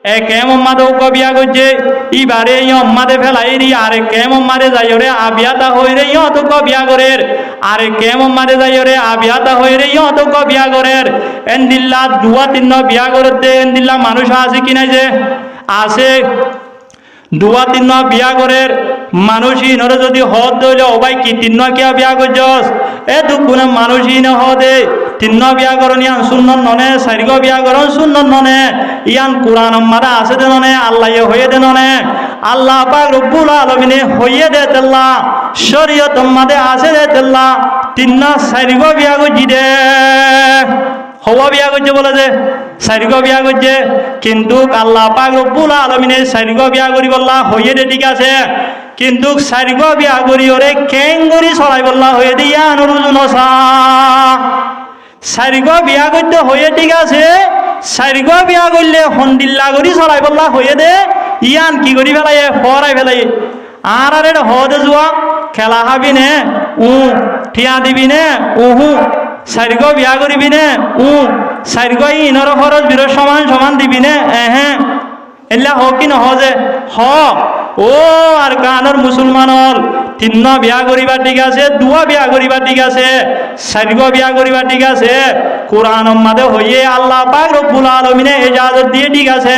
একেম মাদে বিয়া করছে ইবারে মাদে ফেলাই রি আরে কেম মারে যাই রে আবিয়াতা হই রে অতক বিয়া করের আরে কেম মারে যাই রে আবিয়াতা হই রে অতক বিয়া করের এন্দিল্লা দুয়া তিন বিয়া করতে এন্দিল্লা মানুষ আছে কি নাই যে আছে দুয়া তিন বিয়া করের মানুষই নরে যদি হদ দইলে ও ভাই কি তিন কিয়া বিয়া করছস এ দুগুণে মানুষই ন হদে তিন বিয়া করন ইয়ান সুন্নত ননে চারিগ বিয়া করন সুন্নত ননে ইয়ান কোরআন মারা আছে দে ননে আল্লাহ হয়ে দে ননে আল্লাহ পাক রব্বুল আলামিনে হইয়ে দে তেল্লা শরীয়ত মাদে আছে দে তেল্লা তিন চারিগ বিয়া করছি দে হওয়া বিয়া করছে বলে যে চারিগ বিয়া করছে কিন্তু আল্লাহ পাক রব্বুল আলামিনে চারিগ বিয়া করি বললা হইয়ে দে ঠিক আছে কিন্তু চারিগ বিয়া করি ওরে কেং করি চলাই বললা হয়ে দিয়া অনুরোধ চারিগ বিয়া করতে হয়ে ঠিক আছে চারিগ বিয়া করলে হন্দিল্লা করি চলাই বললা হয়ে দে ইয়ান কি করি ফেলাই হরাই ফেলাই আর আরে হদে যোৱা খেলা খাবি নে ঠিয়া দিবি নে চারিগ বিয়া করবি নে চারিগ ইনর খরচ বিরোধ সমান সমান দিবি নে এলা হ কি নহ যে হ ও আর কানর মুসলমানর তিন বিয়া করিবা ঠিক আছে দুয়া বিয়া করিবা ঠিক আছে চারিগ বিয়া করিবা ঠিক আছে কোরআন মাদে হইয়ে আল্লাহ পাক রব্বুল আলামিনে ইজাজত দিয়ে ঠিক আছে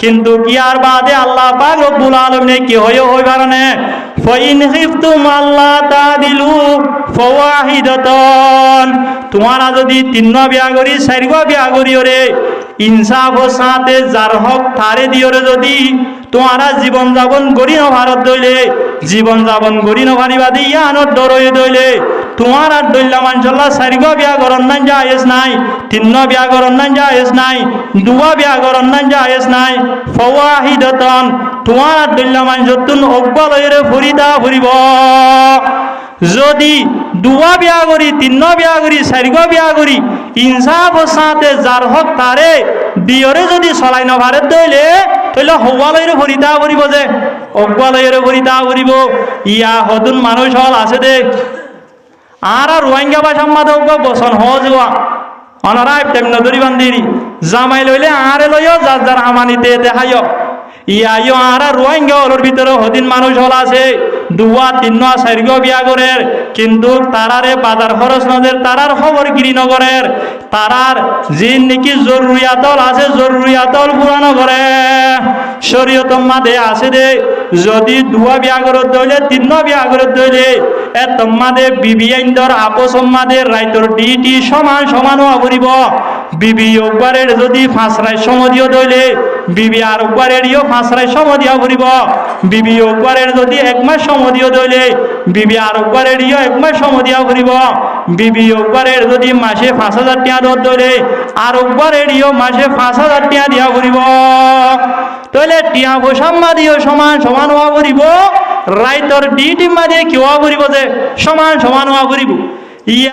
কিন্তু কি আর বাদে আল্লাহ পাক রব্বুল আলামিনে কি হয়ে হইবারনে ফাইন খিফতুম আল্লাহ তাদিলু ফাওয়াহিদাতান তোমারা যদি তিন বিয়া করি চারিগ বিয়া করি ওরে ইনসাফ ও সাথে যার হক তারে দিওরে যদি তোমারা জীবন যাপন করি না ভারত দইলে জীবন যাপন করি না ভারিবা দিয়া আনত ডরই দইলে তোমার আর দইলা মানসল্লাহ চারিগ বিয়া করন না জায়েজ নাই তিন বিয়া করন না জায়েজ নাই দুয়া বিয়া করন না জায়েজ নাই ফাওয়াহিদাতান তোমার আর দইলা মানসতুন অকবলরে ফরিদা ফুরিব যদি দুয়া বিয়া করি তিন বিয়া করি চারিগ বিয়া করি ইনসাফ সাথে যার হক তারে দিয়রে যদি চলাই নভারত দইলে তাহলে হওয়ালয়ের ভরিতা করিব যে অকবলয়ের ভরিতা করিব ইয়া হদুন মানুষ হল আছে দে আর রোহিঙ্গা ভাষা মাদক বসন হওয়া অনারায় তেমন দরি বান্দিরি জামাই লইলে আরে লইও যার যার আমানিতে দেখাইও ইয়া আর রোহিঙ্গা হলোর ভিতরে হদিন মানুষ হল আছে দুয়া তিন চারিগ বিয়া করের কিন্তু তারারে বাজার খরচ নদের তারার খবর গিরি নগরের তারার যে নাকি জরুরিয়াতল আছে জরুরিয়াতল পুরানো করে শরীয়ত মাদে আছে দে যদি দুয়া বিয়া করত দইলে তিন বিয়া করত দইলে এ তোমাদে বিবি আইন্দর আপোষ মাদে রাইতর ডিটি সমান সমান হওয়া করিব বিবি একবারের যদি ফাঁসরায় সমদিও দইলে বিবি আর একবারেরও ফাঁসরায় সমদিয়া করিব বিবি একবারের যদি এক মাস সমদিও দইলে বিবি আর একবারেরও এক মাস সমদিয়া করিব বিবি একবারের যদি মাসে 5,000 টাকা দইলে আর একবারেরও মাসে 5,000 টাকা দিয়া করিব তাহলে টিয়া বসাম্মা দিও সমান সমান হওয়া করিব রাইতর ডিটি মাদিয়ে কেউ করিব যে সমান সমান হওয়া করিব ইয়া